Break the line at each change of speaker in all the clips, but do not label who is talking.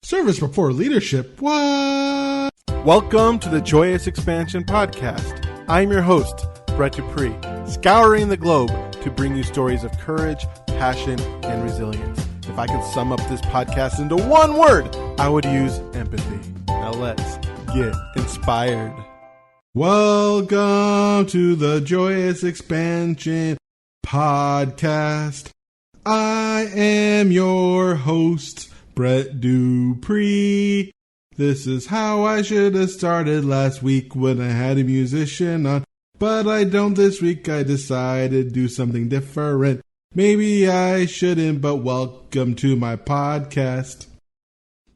Service before leadership? What? Welcome to the Joyous Expansion Podcast. I'm your host, Brett Dupree, scouring the globe to bring you stories of courage, passion, and resilience. If I could sum up this podcast into one word, I would use empathy. Now let's get inspired. Welcome to the Joyous Expansion Podcast. I am your host, Brett Dupree. This is how I should have started last week when I had a musician on, but I don't this week. I decided to do something different. Maybe I shouldn't, but welcome to my podcast.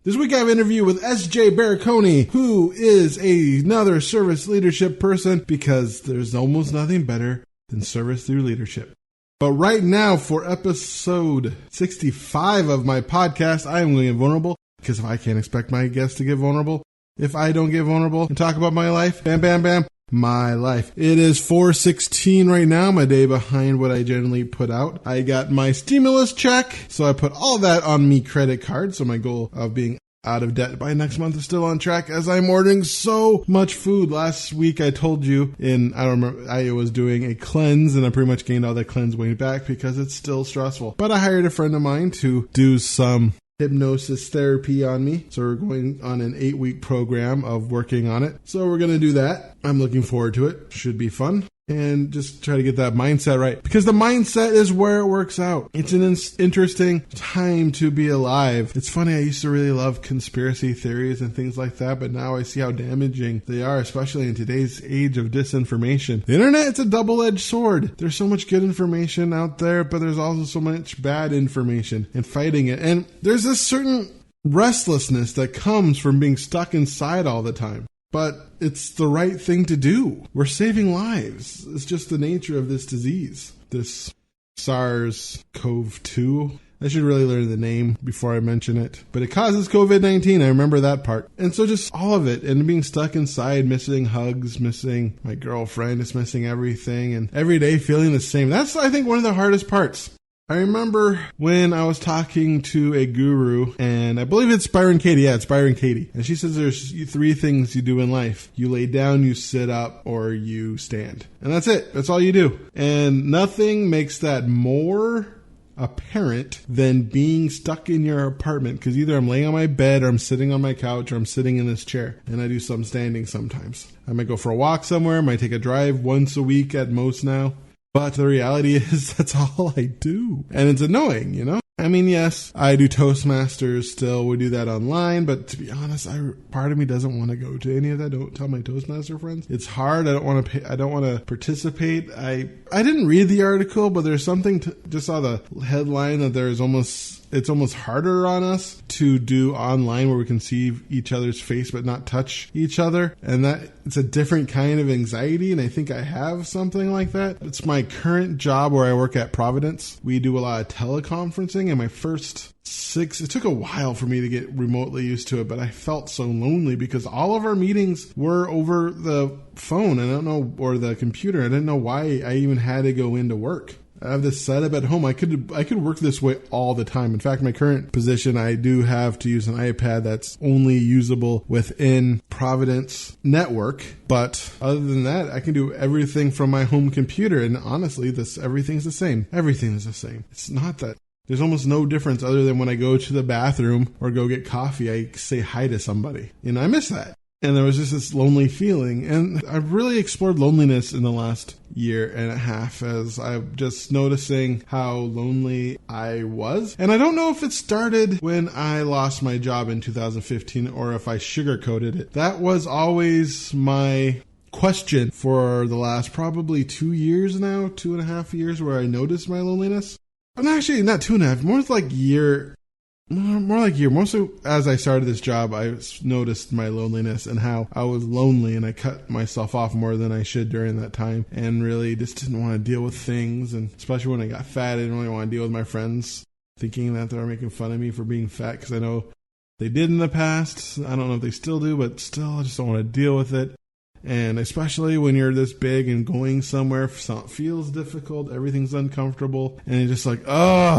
This week I have an interview with SJ Barakony, who is another service leadership person, because there's almost nothing better than service through leadership. But right now, for episode 65 of my podcast, I am going to get vulnerable, because if I can't expect my guests to get vulnerable, if I don't get vulnerable and talk about my life, bam, bam, bam, my life. It is 4:16 right now, my day behind what I generally put out. I got my stimulus check, so I put all that on me credit card, so my goal of being out of debt by next month is still on track, as I'm ordering so much food. Last week I told you I was doing a cleanse, and I pretty much gained all that cleanse weight back because it's still stressful. But I hired a friend of mine to do some hypnosis therapy on me. So we're going on an 8-week program of working on it. So we're going to do that. I'm looking forward to it. Should be fun. And just try to get that mindset right, because the mindset is where it works out. It's an interesting time to be alive. It's funny, I used to really love conspiracy theories and things like that, but now I see how damaging they are, especially in today's age of disinformation. The internet, it's a double-edged sword. There's so much good information out there, but there's also so much bad information, and fighting it. And there's this certain restlessness that comes from being stuck inside all the time. But it's the right thing to do. We're lives. It's just the nature of this disease. This SARS-CoV-2. I should really learn the name before I mention it. But it causes COVID-19. I remember that part. And so just all of it. And being stuck inside, missing hugs, missing my girlfriend, just missing everything. And every day feeling the same. That's, I think, one of the hardest parts. I remember when I was talking to a guru, and I believe it's Byron Katie. Yeah, it's Byron Katie. And she says there's 3 things you do in life. You lay down, you sit up, or you stand. And that's it. That's all you do. And nothing makes that more apparent than being stuck in your apartment, because either I'm laying on my bed, or I'm sitting on my couch, or I'm sitting in this chair. And I do some standing sometimes. I might go for a walk somewhere, might take a drive once a week at most now. But the reality is that's all I do. And it's annoying, you know? I mean, yes, I do Toastmasters still. We do that online. But to be honest, part of me doesn't want to go to any of that. Don't tell my Toastmaster friends. It's hard. I don't want to participate. I didn't read the article, but there's something just saw the headline that it's almost harder on us to do online, where we can see each other's face but not touch each other. And that it's a different kind of anxiety. And I think I have something like that. It's my current job where I work at Providence. We do a lot of teleconferencing, and my first 6, it took a while for me to get remotely used to it, but I felt so lonely because all of our meetings were over the phone. Or the computer. I didn't know why I even had to go into work. I have this setup at home. I could work this way all the time. In fact, my current position, I do have to use an iPad that's only usable within Providence network. But other than that, I can do everything from my home computer. And honestly, everything's the same. Everything is the same. It's not that. There's almost no difference other than when I go to the bathroom or go get coffee, I say hi to somebody. And I miss that. And there was just this lonely feeling. And I've really explored loneliness in the last year and a half, as I'm just noticing how lonely I was. And I don't know if it started when I lost my job in 2015 or if I sugarcoated it. That was always my question for the last probably 2 years now, 2.5 years, where I noticed my loneliness. And actually, not 2.5, more like year. Mostly as I started this job, I noticed my loneliness and how I was lonely, and I cut myself off more than I should during that time, and really just didn't want to deal with things. And especially when I got fat, I didn't really want to deal with my friends thinking that they were making fun of me for being fat, because I know they did in the past. I don't know if they still do, but still, I just don't want to deal with it. And especially when you're this big and going somewhere feels difficult, everything's uncomfortable, and you're just like, oh.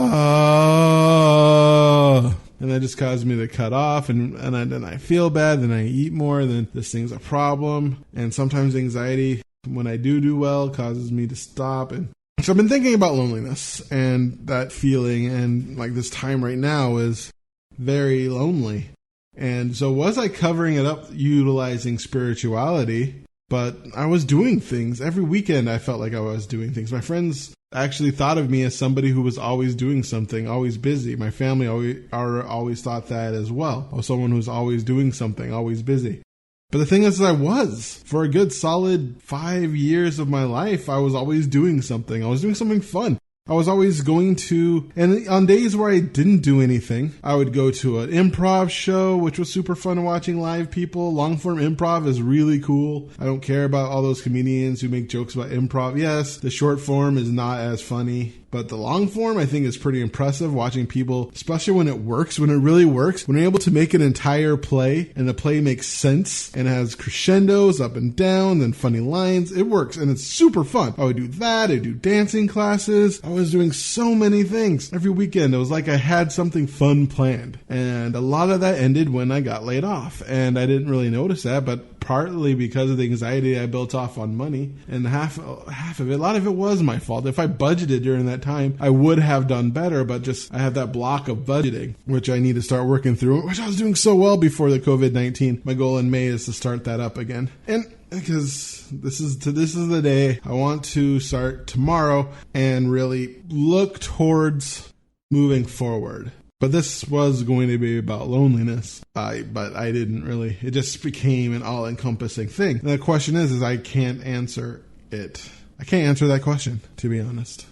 And that just caused me to cut off, and then I feel bad, then I eat more, then this thing's a problem. And sometimes anxiety, when I do well, causes me to stop. And so I've been thinking about loneliness and that feeling, and like this time right now is very lonely. And so was I covering it up utilizing spirituality? But I was doing things. Every weekend I felt like I was doing things. My friends actually thought of me as somebody who was always doing something, always busy. My family always thought that as well. I was someone who's always doing something, always busy. But the thing is, I was. For a good solid 5 years of my life, I was always doing something. I was doing something fun. I was always going to, and on days where I didn't do anything, I would go to an improv show, which was super fun watching live people. Long form improv is really cool. I don't care about all those comedians who make jokes about improv. Yes, the short form is not as funny, but the long form I think is pretty impressive, watching people, especially when it works, when it really works, when you're able to make an entire play and the play makes sense and has crescendos up and down and funny lines. It works and it's super fun. I would do that. I do dancing classes. I was doing so many things. Every weekend it was like I had something fun planned, and a lot of that ended when I got laid off, and I didn't really notice that, but partly because of the anxiety I built off on money, and half of it, a lot of it was my fault. If I budgeted during that time, I would have done better, but just I have that block of budgeting, which I need to start working through, which I was doing so well before the COVID-19. My goal in May is to start that up again. And because this is the day I want to start tomorrow and really look towards moving forward. But this was going to be about loneliness, but I didn't really. It just became an all-encompassing thing. And the question is I can't answer it. I can't answer that question, to be honest.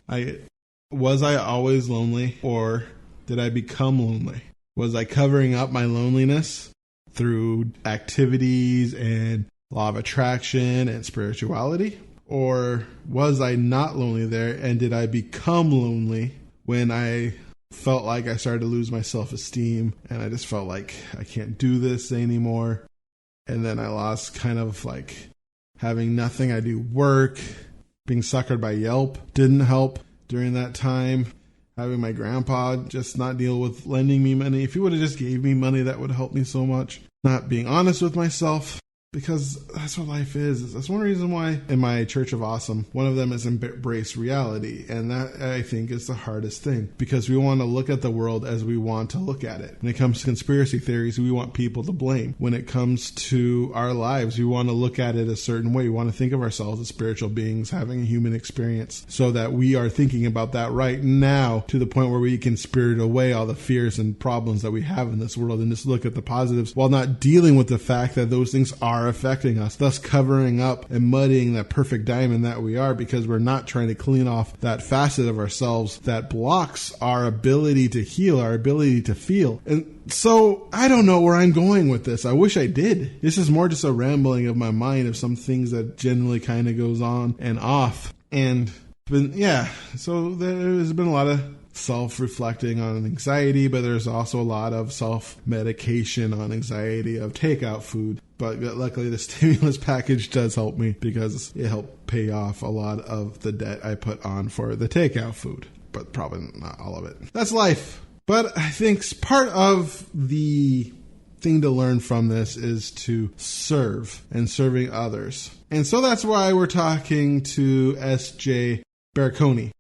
Was I always lonely, or did I become lonely? Was I covering up my loneliness through activities and law of attraction and spirituality? Or was I not lonely there, and did I become lonely when I felt like I started to lose my self-esteem and I just felt like I can't do this anymore? And then I lost kind of like having nothing. I do work. Being suckered by Yelp didn't help during that time. Having my grandpa just not deal with lending me money. If he would have just gave me money, that would help me so much. Not being honest with myself. Because that's what life is. That's one reason why in my Church of Awesome, one of them is embrace reality. And that, I think, is the hardest thing. Because we want to look at the world as we want to look at it. When it comes to conspiracy theories, we want people to blame. When it comes to our lives, we want to look at it a certain way. We want to think of ourselves as spiritual beings having a human experience, so that we are thinking about that right now to the point where we can spirit away all the fears and problems that we have in this world and just look at the positives while not dealing with the fact that those things are affecting us, thus covering up and muddying that perfect diamond that we are, because we're not trying to clean off that facet of ourselves that blocks our ability to heal, our ability to feel. And so I don't know where I'm going with this. I wish I did. This is more just a rambling of my mind of some things that generally kind of goes on and off. And yeah, so there's been a lot of self-reflecting on anxiety, but there's also a lot of self-medication on anxiety of takeout food. But luckily the stimulus package does help me, because it helped pay off a lot of the debt I put on for the takeout food, but probably not all of it. That's life. But I think part of the thing to learn from this is to serve and serving others. And so that's why we're talking to SJ Barakony.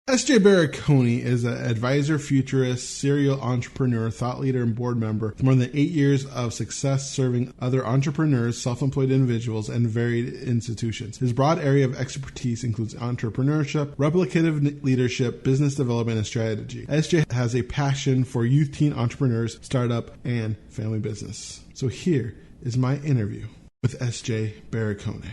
SJ Barakony is an advisor, futurist, serial entrepreneur, thought leader, and board member with more than 8 years of success serving other entrepreneurs, self-employed individuals, and varied institutions. His broad area of expertise includes entrepreneurship, replicative leadership, business development, and strategy. SJ has a passion for youth teen entrepreneurs, startup, and family business. So here is my interview with SJ Barakony.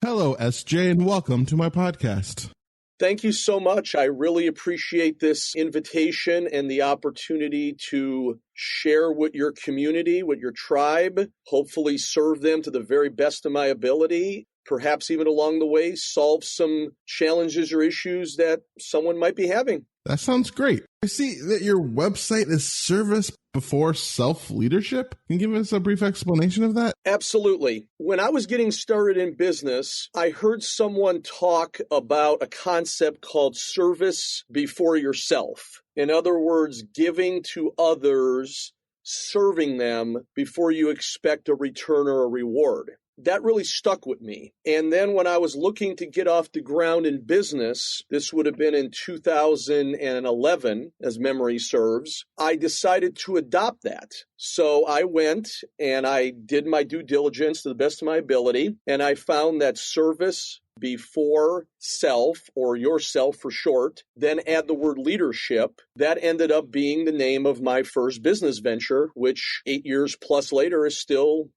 Hello, SJ, and welcome to my podcast.
Thank you so much. I really appreciate this invitation and the opportunity to share with your community, with your tribe, hopefully serve them to the very best of my ability, perhaps even along the way, solve some challenges or issues that someone might be having.
That sounds great. I see that your website is service before self-leadership. Can you give us a brief explanation of that?
Absolutely. When I was getting started in business, I heard someone talk about a concept called service before yourself. In other words, giving to others, serving them before you expect a return or a reward. That really stuck with me. And then when I was looking to get off the ground in business, this would have been in 2011, as memory serves, I decided to adopt that. So I went and I did my due diligence to the best of my ability, and I found that service before self, or yourself for short, then add the word leadership. That ended up being the name of my first business venture, which 8 years plus later is still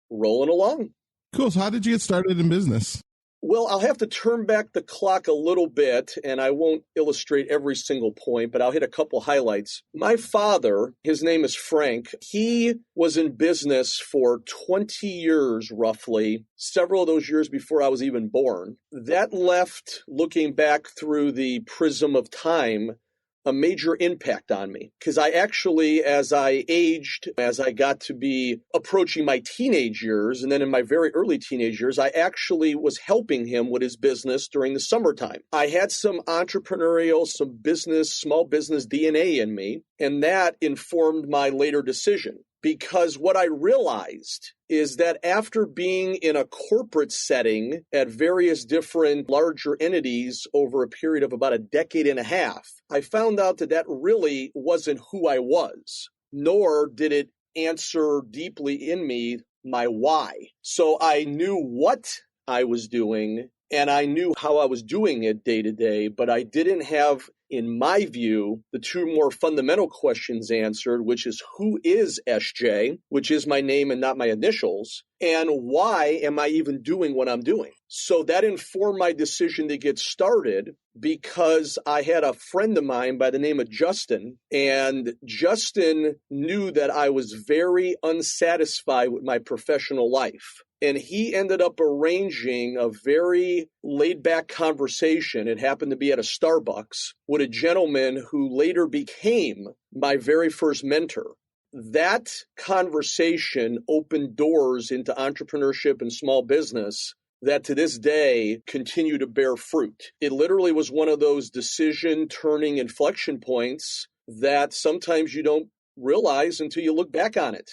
rolling along.
Cool. So how did you get started in business?
Well, I'll have to turn back the clock a little bit, and I won't illustrate every single point, but I'll hit a couple highlights. My father, his name is Frank, he was in business for 20 years, roughly, several of those years before I was even born. That left, looking back through the prism of time, a major impact on me, because I actually, as I aged, as I got to be approaching my teenage years, and then in my very early teenage years, I actually was helping him with his business during the summertime. I had some entrepreneurial, some business, small business DNA in me, and that informed my later decision. Because what I realized is that after being in a corporate setting at various different larger entities over a period of about a decade and a half, I found out that that really wasn't who I was, nor did it answer deeply in me my why. So I knew what I was doing, and I knew how I was doing it day to day, but I didn't have, in my view, the two more fundamental questions answered, which is who is SJ, which is my name and not my initials, and why am I even doing what I'm doing? So that informed my decision to get started, because I had a friend of mine by the name of Justin, and Justin knew that I was very unsatisfied with my professional life. And he ended up arranging a very laid-back conversation. It happened to be at a Starbucks with a gentleman who later became my very first mentor. That conversation opened doors into entrepreneurship and small business that to this day continue to bear fruit. It literally was one of those decision-turning inflection points that sometimes you don't realize until you look back on it.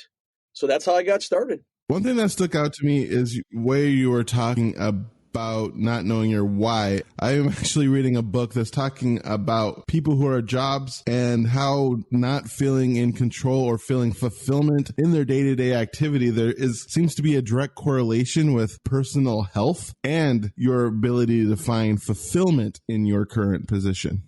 So that's how I got started.
One thing that stuck out to me is where you were talking about not knowing your why. I am actually reading a book that's talking about people who are at jobs and how not feeling in control or feeling fulfillment in their day-to-day activity, seems to be a direct correlation with personal health and your ability to find fulfillment in your current position.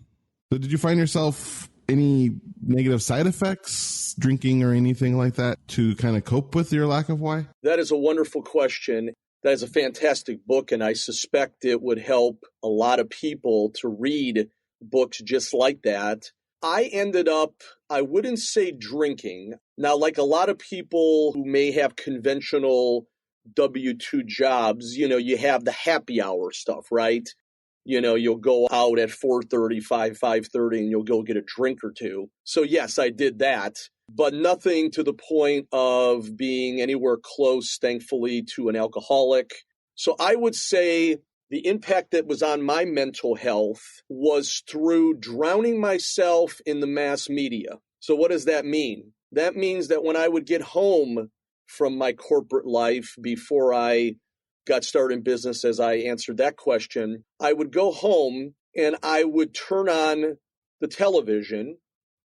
So did you find yourself any negative side effects, drinking or anything like that, to kind of cope with your lack of why?
That is a wonderful question. That is a fantastic book, and I suspect it would help a lot of people to read books just like that. I ended up, I wouldn't say drinking. Now, like a lot of people who may have conventional W-2 jobs, you have the happy hour stuff, right? You'll go out at 4:30, 5:30, and you'll go get a drink or two. So yes, I did that, but nothing to the point of being anywhere close, thankfully, to an alcoholic. So I would say the impact that was on my mental health was through drowning myself in the mass media. So what does that mean? That means that when I would get home from my corporate life before I got started in business, as I answered that question, I would go home and I would turn on the television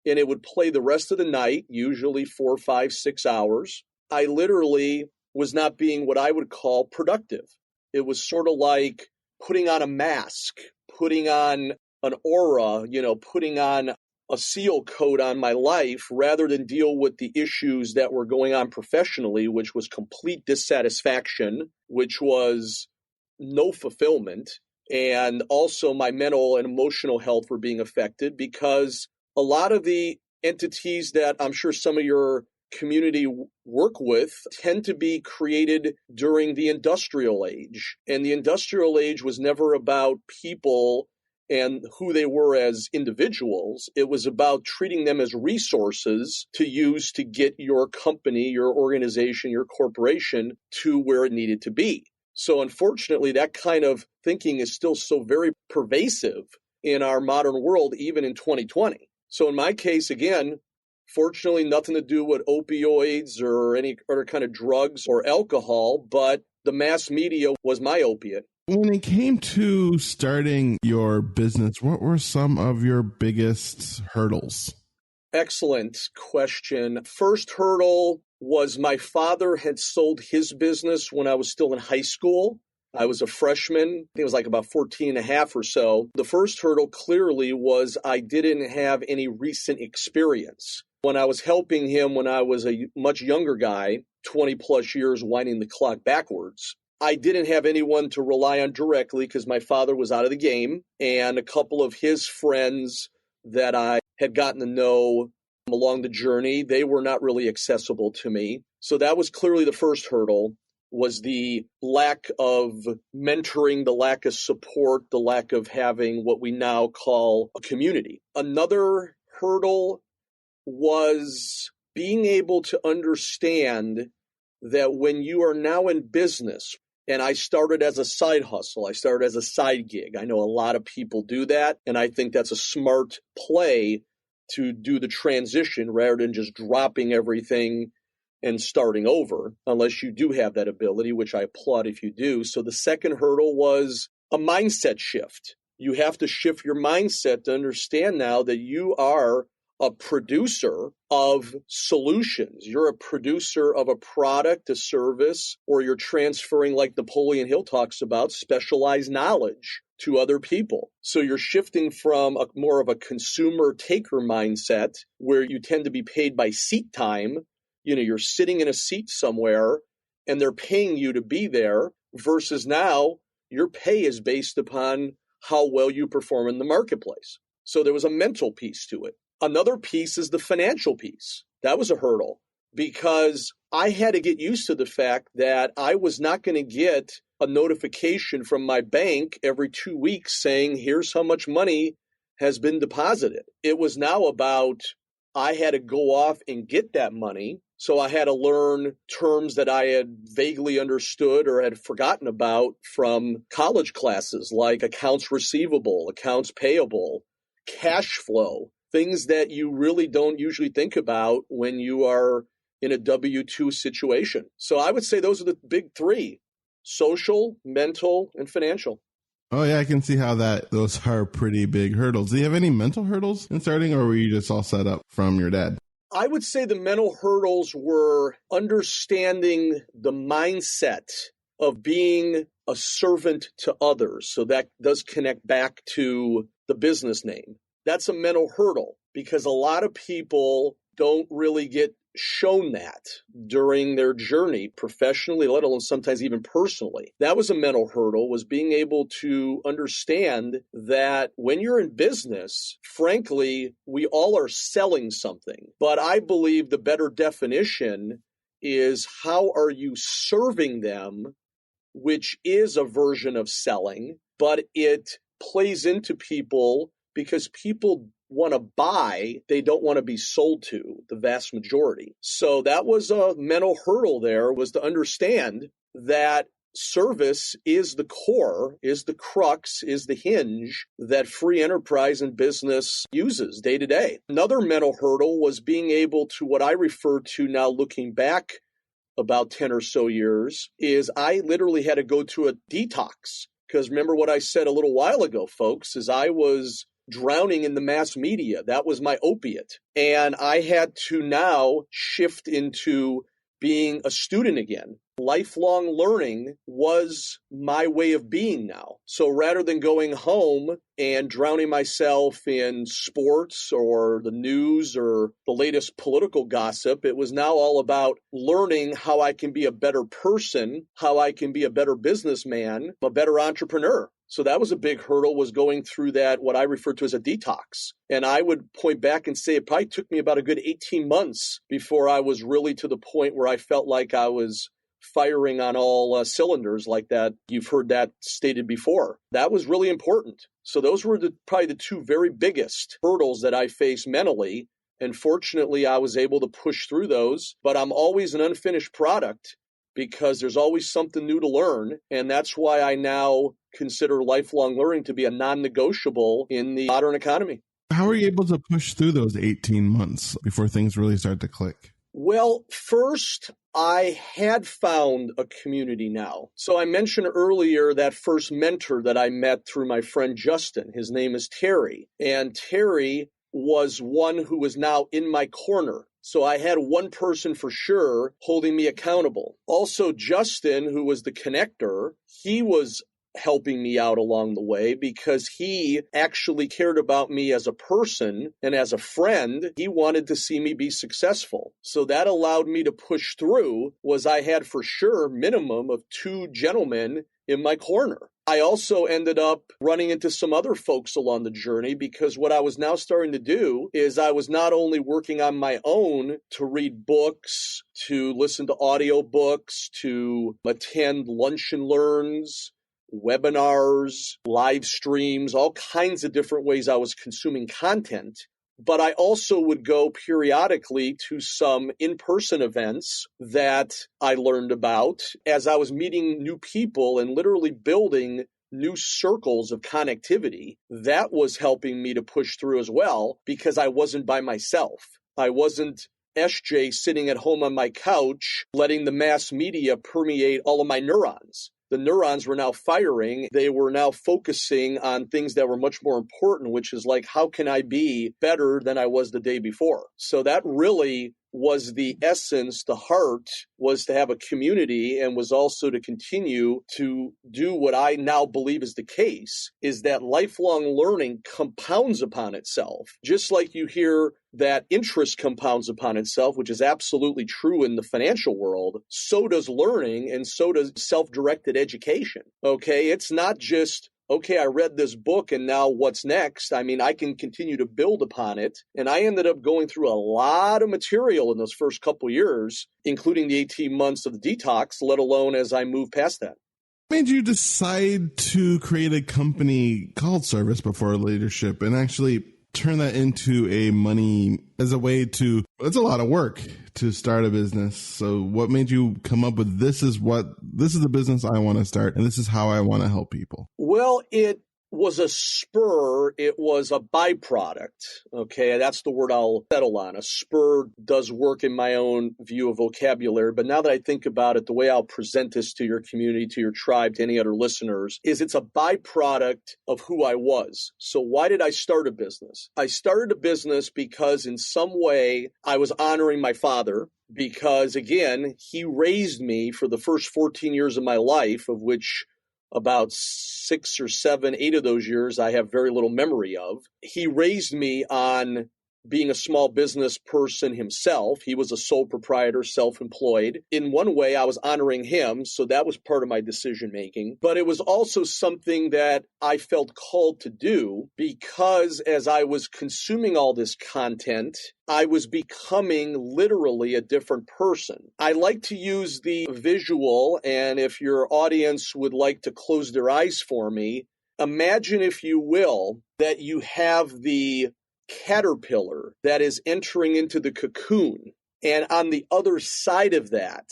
and it would play the rest of the night, usually 4, 5, 6 hours. I literally was not being what I would call productive. It was sort of like putting on a mask, putting on an aura, putting on a seal coat on my life rather than deal with the issues that were going on professionally, which was complete dissatisfaction, which was no fulfillment. And also my mental and emotional health were being affected because a lot of the entities that I'm sure some of your community work with tend to be created during the industrial age. And the industrial age was never about people and who they were as individuals. It was about treating them as resources to use to get your company, your organization, your corporation to where it needed to be. So unfortunately, that kind of thinking is still so very pervasive in our modern world, even in 2020. So in my case, again, fortunately, nothing to do with opioids or any other kind of drugs or alcohol, but the mass media was my opiate.
When it came to starting your business, what were some of your biggest hurdles?
Excellent question. First hurdle was my father had sold his business when I was still in high school. I was a freshman. I think it was like about 14 and a half or so. The first hurdle clearly was I didn't have any recent experience. When I was helping him when I was a much younger guy, 20 plus years winding the clock backwards, I didn't have anyone to rely on directly because my father was out of the game, and a couple of his friends that I had gotten to know along the journey, they were not really accessible to me. So that was clearly the first hurdle, was the lack of mentoring, the lack of support, the lack of having what we now call a community. Another hurdle was being able to understand that when you are now in business, and I started as a side hustle, I started as a side gig. I know a lot of people do that, and I think that's a smart play to do the transition rather than just dropping everything and starting over, unless you do have that ability, which I applaud if you do. So the second hurdle was a mindset shift. You have to shift your mindset to understand now that you are a producer of solutions. You're a producer of a product, a service, or you're transferring, like Napoleon Hill talks about, specialized knowledge to other people. So you're shifting from a more of a consumer taker mindset where you tend to be paid by seat time. You know, you're sitting in a seat somewhere and they're paying you to be there, versus now your pay is based upon how well you perform in the marketplace. So there was a mental piece to it. Another piece is the financial piece. That was a hurdle because I had to get used to the fact that I was not going to get a notification from my bank every 2 weeks saying, here's how much money has been deposited. It was now about I had to go off and get that money. So I had to learn terms that I had vaguely understood or had forgotten about from college classes, like accounts receivable, accounts payable, cash flow, things that you really don't usually think about when you are in a W-2 situation. So I would say those are the big three: social, mental, and financial.
Oh yeah, I can see how those are pretty big hurdles. Do you have any mental hurdles in starting, or were you just all set up from your dad?
I would say the mental hurdles were understanding the mindset of being a servant to others. So that does connect back to the business name. That's a mental hurdle because a lot of people don't really get shown that during their journey professionally, let alone sometimes even personally. That was a mental hurdle, was being able to understand that when you're in business, frankly, we all are selling something. But I believe the better definition is how are you serving them, which is a version of selling, but it plays into people because people want to buy, they don't want to be sold to, the vast majority. So that was a mental hurdle there, was to understand that service is the core, is the crux, is the hinge that free enterprise and business uses day to day. Another mental hurdle was being able to, what I refer to now looking back about 10 or so years, is I literally had to go to a detox. Because remember what I said a little while ago, folks, is I was drowning in the mass media. That was my opiate. And I had to now shift into being a student again. Lifelong learning was my way of being now. So rather than going home and drowning myself in sports or the news or the latest political gossip, it was now all about learning how I can be a better person, how I can be a better businessman, a better entrepreneur. So that was a big hurdle, was going through that, what I refer to as a detox. And I would point back and say it probably took me about a good 18 months before I was really to the point where I felt like I was firing on all cylinders like that. You've heard that stated before. That was really important. So those were probably the two very biggest hurdles that I faced mentally. And fortunately, I was able to push through those. But I'm always an unfinished product because there's always something new to learn. And that's why I now consider lifelong learning to be a non-negotiable in the modern economy.
How were you able to push through those 18 months before things really start to click?
Well, first, I had found a community now. So I mentioned earlier that first mentor that I met through my friend Justin. His name is Terry. And Terry was one who was now in my corner. So I had one person for sure holding me accountable. Also, Justin, who was the connector, he was helping me out along the way because he actually cared about me as a person and as a friend. He wanted to see me be successful. So that allowed me to push through. Was I had for sure minimum of 2 gentlemen in my corner. I also ended up running into some other folks along the journey because what I was now starting to do is I was not only working on my own to read books, to listen to audiobooks, to attend lunch and learns, webinars, live streams, all kinds of different ways I was consuming content. But I also would go periodically to some in-person events that I learned about as I was meeting new people and literally building new circles of connectivity. That was helping me to push through as well because I wasn't by myself. I wasn't SJ sitting at home on my couch, letting the mass media permeate all of my neurons. The neurons were now firing. They were now focusing on things that were much more important, which is like, how can I be better than I was the day before? So that really was the essence, the heart, was to have a community and was also to continue to do what I now believe is the case, is that lifelong learning compounds upon itself. Just like you hear that interest compounds upon itself, which is absolutely true in the financial world, so does learning and so does self-directed education. Okay, it's not just, okay, I read this book and now what's next? I mean, I can continue to build upon it. And I ended up going through a lot of material in those first couple years, including the 18 months of the detox, let alone as I moved past that.
What made you decide to create a company called Service Before Leadership and actually turn that into a money as a way to, it's a lot of work to start a business. So what made you come up with this is the business I want to start and this is how I want to help people?
Well, it was a spur. It was a byproduct. Okay, that's the word I'll settle on. A spur does work in my own view of vocabulary. But now that I think about it, the way I'll present this to your community, to your tribe, to any other listeners, is it's a byproduct of who I was. So why did I start a business? I started a business because in some way I was honoring my father. Because again, he raised me for the first 14 years of my life, of which about 6 or 7, 8 of those years I have very little memory of. He raised me on being a small business person himself. He was a sole proprietor, self-employed. In one way, I was honoring him, so that was part of my decision-making. But it was also something that I felt called to do because as I was consuming all this content, I was becoming literally a different person. I like to use the visual, and if your audience would like to close their eyes for me, imagine, if you will, that you have the caterpillar that is entering into the cocoon. And on the other side of that,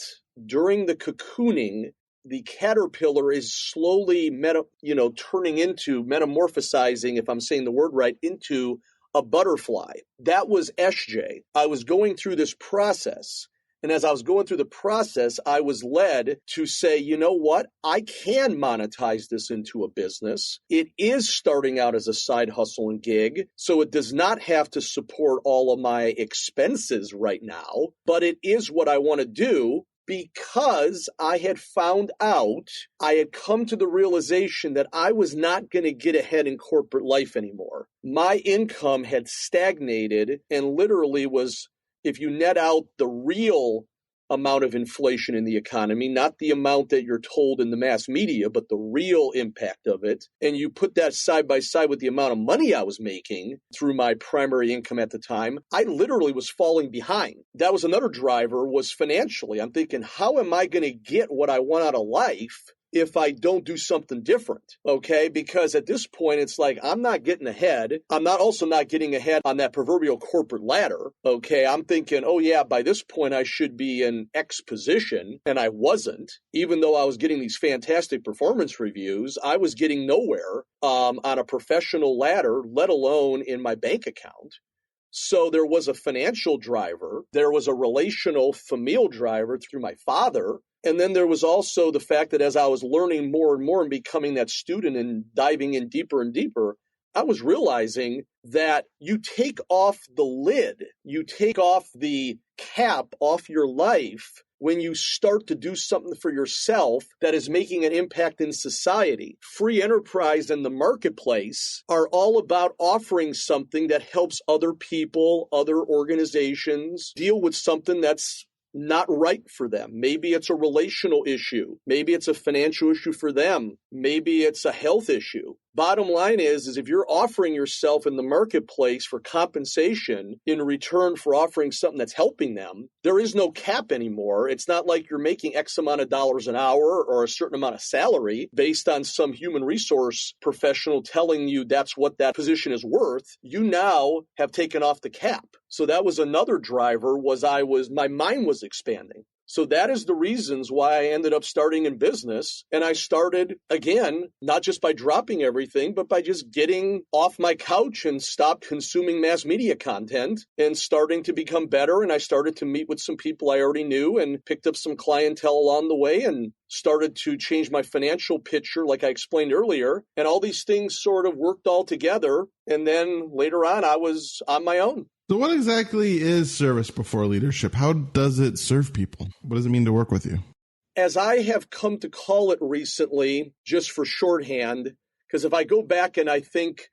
during the cocooning, the caterpillar is slowly turning into, metamorphosizing, if I'm saying the word right, into a butterfly. That was SJ. I was going through this process. And as I was going through the process, I was led to say, you know what? I can monetize this into a business. It is starting out as a side hustle and gig, so it does not have to support all of my expenses right now, but it is what I want to do because I had found out, I had come to the realization that I was not going to get ahead in corporate life anymore. My income had stagnated and literally was, if you net out the real amount of inflation in the economy, not the amount that you're told in the mass media, but the real impact of it. And you put that side by side with the amount of money I was making through my primary income at the time, I literally was falling behind. That was another driver, was financially. I'm thinking, how am I going to get what I want out of life if I don't do something different? Okay, because at this point, it's like, I'm not getting ahead. I'm also not getting ahead on that proverbial corporate ladder. Okay, I'm thinking, oh yeah, by this point, I should be in X position. And I wasn't. Even though I was getting these fantastic performance reviews, I was getting nowhere on a professional ladder, let alone in my bank account. So there was a financial driver. There was a relational, familial driver through my father. And then there was also the fact that as I was learning more and more and becoming that student and diving in deeper and deeper, I was realizing that you take off the lid, you take off the cap off your life when you start to do something for yourself that is making an impact in society. Free enterprise and the marketplace are all about offering something that helps other people, other organizations deal with something that's not right for them. Maybe it's a relational issue. Maybe it's a financial issue for them. Maybe it's a health issue. Bottom line is if you're offering yourself in the marketplace for compensation in return for offering something that's helping them, there is no cap anymore. It's not like you're making X amount of dollars an hour or a certain amount of salary based on some human resource professional telling you that's what that position is worth. You now have taken off the cap. So that was another driver, my mind was expanding. So that is the reasons why I ended up starting in business. And I started, again, not just by dropping everything, but by just getting off my couch and stopped consuming mass media content and starting to become better. And I started to meet with some people I already knew and picked up some clientele along the way and started to change my financial picture, like I explained earlier. And all these things sort of worked all together. And then later on, I was on my own.
So what exactly is service before leadership? How does it serve people? What does it mean to work with you?
As I have come to call it recently, just for shorthand, because if I go back and I think,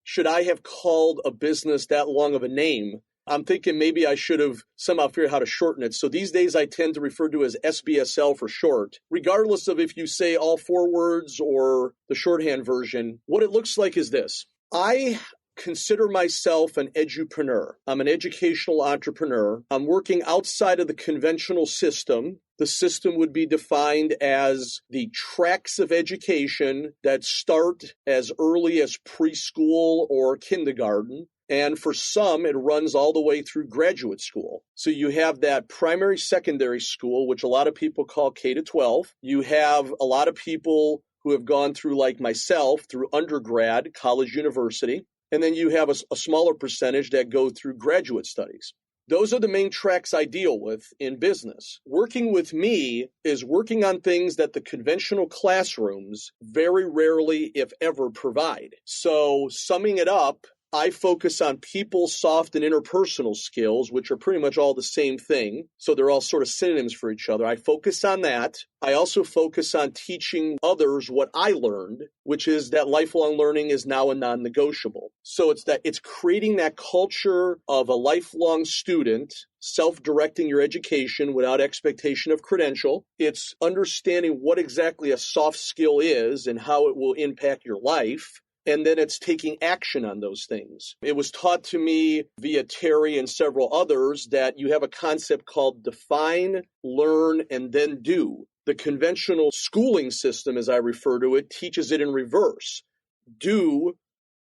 should I have called a business that long of a name? I'm thinking maybe I should have somehow figured out how to shorten it. So these days I tend to refer to as SBSL for short. Regardless of if you say all four words or the shorthand version, what it looks like is this. I consider myself an edupreneur. I'm an educational entrepreneur. I'm working outside of the conventional system. The system would be defined as the tracks of education that start as early as preschool or kindergarten. And for some, it runs all the way through graduate school. So you have that primary, secondary school, which a lot of people call K-12. You have a lot of people who have gone through, like myself, through undergrad, college, university. And then you have a smaller percentage that go through graduate studies. Those are the main tracks I deal with in business. Working with me is working on things that the conventional classrooms very rarely, if ever, provide. So summing it up, I focus on people, soft, and interpersonal skills, which are pretty much all the same thing. So they're all sort of synonyms for each other. I focus on that. I also focus on teaching others what I learned, which is that lifelong learning is now a non-negotiable. So it's creating that culture of a lifelong student, self-directing your education without expectation of credential. It's understanding what exactly a soft skill is and how it will impact your life. And then it's taking action on those things. It was taught to me via Terry and several others that you have a concept called define, learn, and then do. The conventional schooling system, as I refer to it, teaches it in reverse. Do,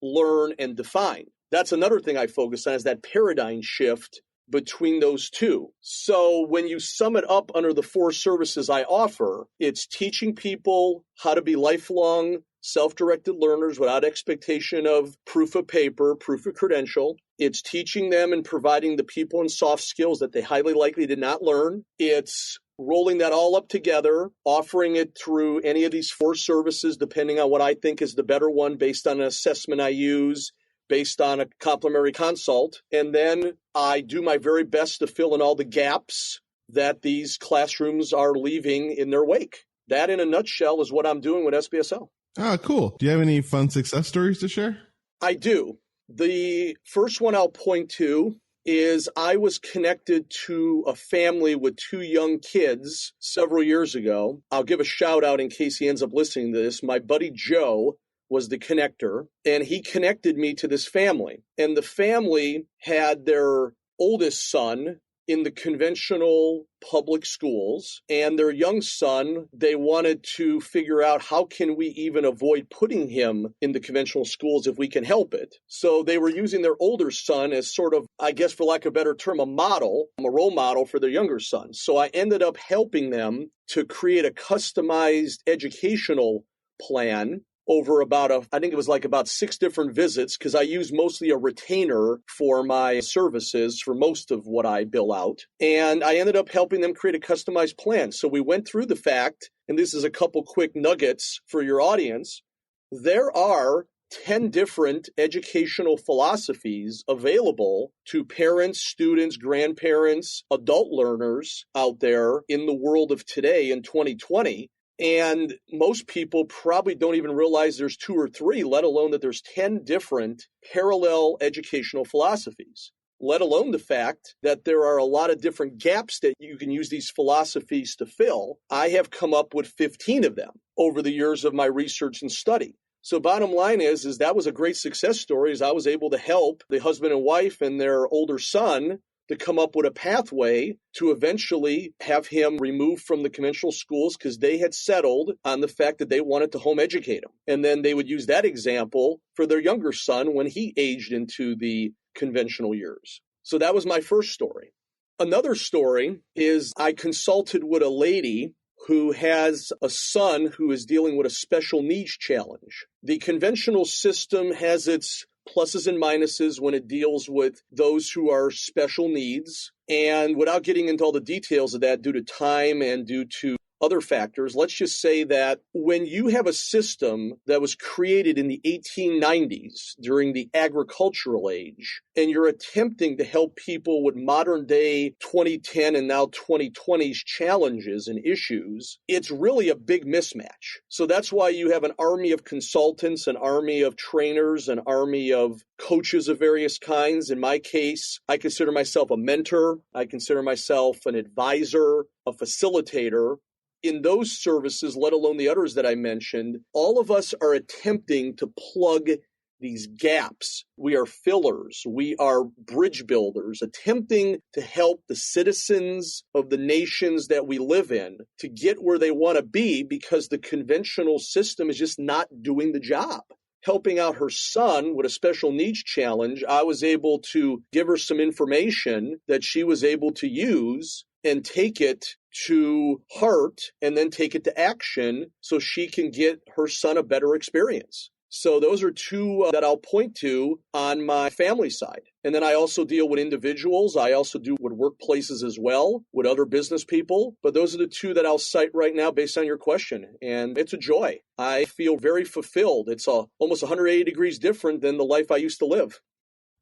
learn, and define. That's another thing I focus on, is that paradigm shift between those two. So when you sum it up under the four services I offer, it's teaching people how to be lifelong self-directed learners without expectation of proof of paper, proof of credential. It's teaching them and providing the people and soft skills that they highly likely did not learn. It's rolling that all up together, offering it through any of these four services, depending on what I think is the better one based on an assessment I use, based on a complimentary consult. And then I do my very best to fill in all the gaps that these classrooms are leaving in their wake. That, in a nutshell, is what I'm doing with SBSL.
Ah, cool. Do you have any fun success stories to share?
I do. The first one I'll point to is I was connected to a family with 2 young kids several years ago. I'll give a shout out in case he ends up listening to this. My buddy Joe was the connector, and he connected me to this family. And the family had their oldest son in the conventional public schools, and their young son, they wanted to figure out how can we even avoid putting him in the conventional schools if we can help it. So they were using their older son as sort of, I guess for lack of a better term, a role model for their younger son. So I ended up helping them to create a customized educational plan over about I think it was like about 6 different visits, because I use mostly a retainer for my services for most of what I bill out. And I ended up helping them create a customized plan. So we went through the fact, and this is a couple quick nuggets for your audience, there are 10 different educational philosophies available to parents, students, grandparents, adult learners out there in the world of today in 2020. And most people probably don't even realize there's 2 or 3, let alone that there's 10 different parallel educational philosophies, let alone the fact that there are a lot of different gaps that you can use these philosophies to fill. I have come up with 15 of them over the years of my research and study. So bottom line is that was a great success story, as I was able to help the husband and wife and their older son to come up with a pathway to eventually have him removed from the conventional schools, because they had settled on the fact that they wanted to home educate him. And then they would use that example for their younger son when he aged into the conventional years. So that was my first story. Another story is I consulted with a lady who has a son who is dealing with a special needs challenge. The conventional system has its pluses and minuses when it deals with those who are special needs. And without getting into all the details of that due to time and due to other factors, let's just say that when you have a system that was created in the 1890s during the agricultural age, and you're attempting to help people with modern day 2010 and now 2020's challenges and issues, it's really a big mismatch. So that's why you have an army of consultants, an army of trainers, an army of coaches of various kinds. In my case, I consider myself a mentor. I consider myself an advisor, a facilitator. In those services, let alone the others that I mentioned, all of us are attempting to plug these gaps. We are fillers. We are bridge builders, attempting to help the citizens of the nations that we live in to get where they want to be, because the conventional system is just not doing the job. Helping out her son with a special needs challenge, I was able to give her some information that she was able to use and take it to heart and then take it to action so she can get her son a better experience. So those are 2 that I'll point to on my family side. And then I also deal with individuals. I also do with workplaces as well, with other business people. But those are the 2 that I'll cite right now based on your question. And it's a joy. I feel very fulfilled. It's almost 180 degrees different than the life I used to live.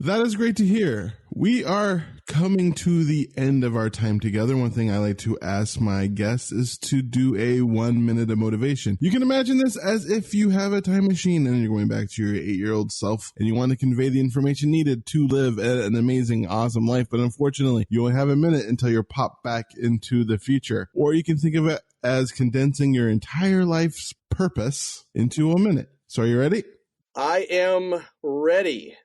That is great to hear. We are coming to the end of our time together. One thing I like to ask my guests is to do a 1 minute of motivation. You can imagine this as if you have a time machine and you're going back to your 8-year-old self and you want to convey the information needed to live an amazing, awesome life. But unfortunately, you only have a minute until you're popped back into the future. Or you can think of it as condensing your entire life's purpose into a minute. So are you ready?
I am ready.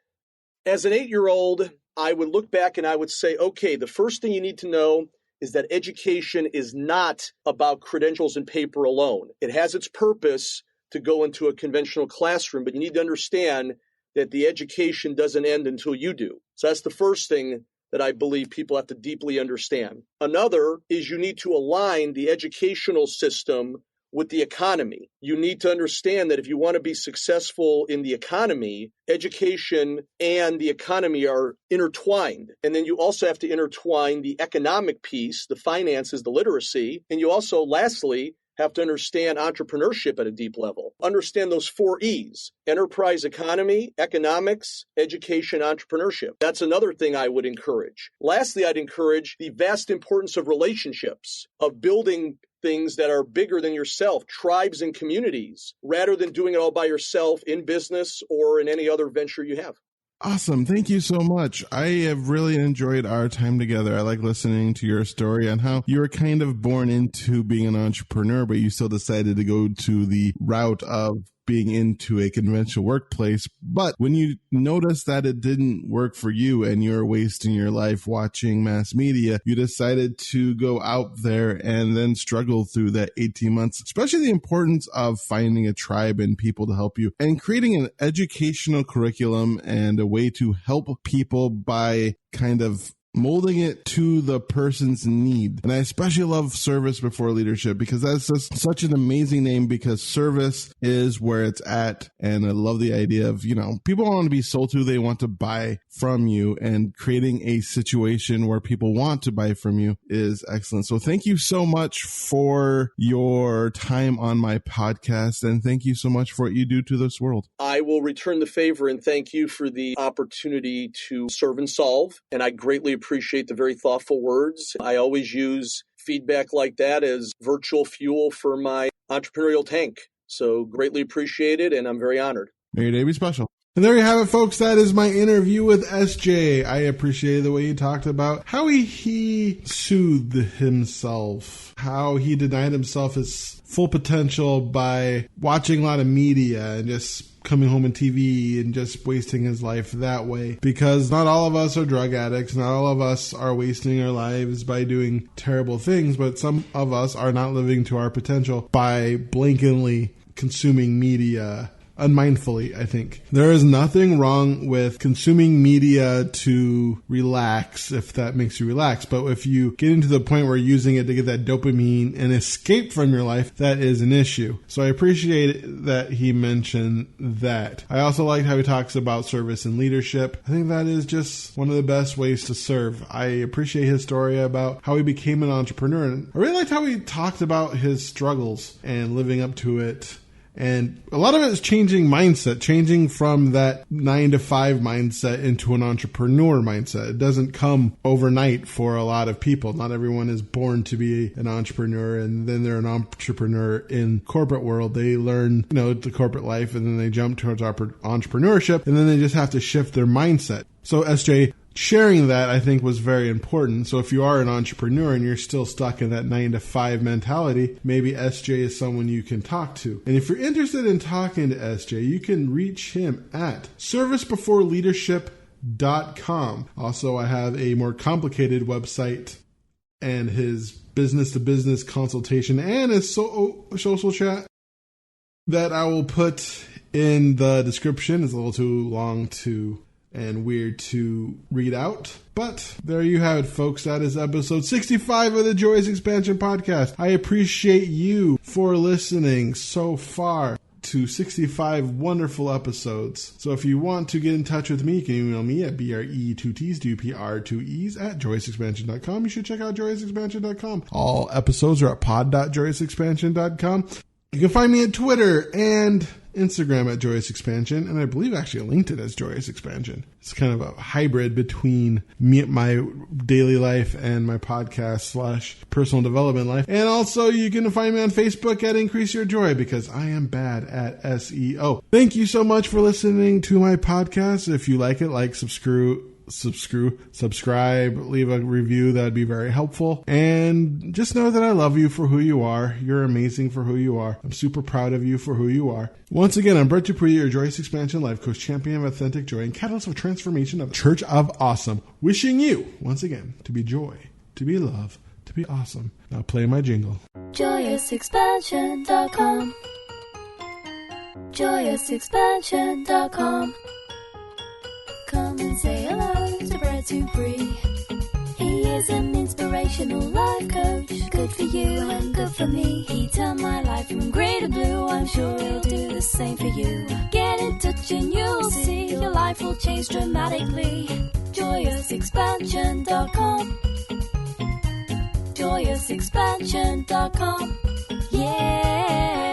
As an 8-year-old, I would look back and I would say, okay, the first thing you need to know is that education is not about credentials and paper alone. It has its purpose to go into a conventional classroom, but you need to understand that the education doesn't end until you do. So that's the first thing that I believe people have to deeply understand. Another is you need to align the educational system with the economy. You need to understand that if you want to be successful in the economy, education and the economy are intertwined. And then you also have to intertwine the economic piece, the finances, the literacy. And you also, lastly, have to understand entrepreneurship at a deep level. Understand those 4 E's: enterprise economy, economics, education, entrepreneurship. That's another thing I would encourage. Lastly, I'd encourage the vast importance of relationships, of building things that are bigger than yourself, tribes and communities, rather than doing it all by yourself in business or in any other venture you have.
Awesome. Thank you so much. I have really enjoyed our time together. I like listening to your story on how you were kind of born into being an entrepreneur, but you still decided to go to the route of being into a conventional workplace. But when you noticed that it didn't work for you and you're wasting your life watching mass media, you decided to go out there and then struggle through that 18 months, especially the importance of finding a tribe and people to help you and creating an educational curriculum and a way to help people by kind of molding it to the person's need. And I especially love Service Before Leadership because that's just such an amazing name, because service is where it's at. And I love the idea of, people want to be sold to, they want to buy from you, and creating a situation where people want to buy from you is excellent. So thank you so much for your time on my podcast, and thank you so much for what you do to this world.
I will return the favor and thank you for the opportunity to serve and solve. And I greatly appreciate the very thoughtful words. I always use feedback like that as virtual fuel for my entrepreneurial tank. So greatly appreciate it, and I'm very honored.
May your day be special.
And there you have it, folks. That is my interview with SJ. I appreciated the way he talked about how he soothed himself, how he denied himself his full potential by watching a lot of media and just coming home on TV and just wasting his life that way. Because not all of us are drug addicts. Not all of us are wasting our lives by doing terrible things, but some of us are not living to our potential by blankly consuming media unmindfully, I think. There is nothing wrong with consuming media to relax, if that makes you relax. But if you get into the point where you're using it to get that dopamine and escape from your life, that is an issue. So I appreciate that he mentioned that. I also like how he talks about service and leadership. I think that is just one of the best ways to serve. I appreciate his story about how he became an entrepreneur. And I really liked how he talked about his struggles and living up to it. And a lot of it is changing mindset, changing from that 9-to-5 mindset into an entrepreneur mindset. It doesn't come overnight for a lot of people. Not everyone is born to be an entrepreneur and then they're an entrepreneur in corporate world. They learn, the corporate life, and then they jump towards entrepreneurship, and then they just have to shift their mindset. So SJ sharing that, I think, was very important. So if you are an entrepreneur and you're still stuck in that 9-to-5 mentality, maybe SJ is someone you can talk to. And if you're interested in talking to SJ, you can reach him at servicebeforeleadership.com. Also, I have a more complicated website and his business-to-business consultation and his social chat that I will put in the description. It's a little too long and weird to read out. But there you have it, folks. That is episode 65 of the Joyous Expansion Podcast. I appreciate you for listening so far to 65 wonderful episodes. So if you want to get in touch with me, you can email me at BRE2Ts2PR2Es at joyousexpansion.com. You should check out joyousexpansion.com. All episodes are at pod.joyousexpansion.com. You can find me at Twitter and Instagram at Joyous Expansion, and I believe actually I linked it as Joyous Expansion. It's kind of a hybrid between my daily life and my podcast / personal development life. And also you can find me on Facebook at Increase Your Joy, because I am bad at SEO. Thank you so much for listening to my podcast. If you like it, subscribe, leave a review. That'd be very helpful. And just know that I love you for who you are. You're amazing for who you are. I'm super proud of you for who you are. Once again, I'm Brett Dupree, your Joyous Expansion Life Coach, champion of authentic joy and catalyst of transformation of the Church of Awesome. Wishing you, once again, to be joy, to be love, to be awesome. Now play my jingle.
JoyousExpansion.com. JoyousExpansion.com. Come and say hello to Brett Dupree. He is an inspirational life coach. Good for you and good for me. He turned my life from grey to blue. I'm sure he'll do the same for you. Get in touch and you'll see your life will change dramatically. JoyousExpansion.com. JoyousExpansion.com. Yeah.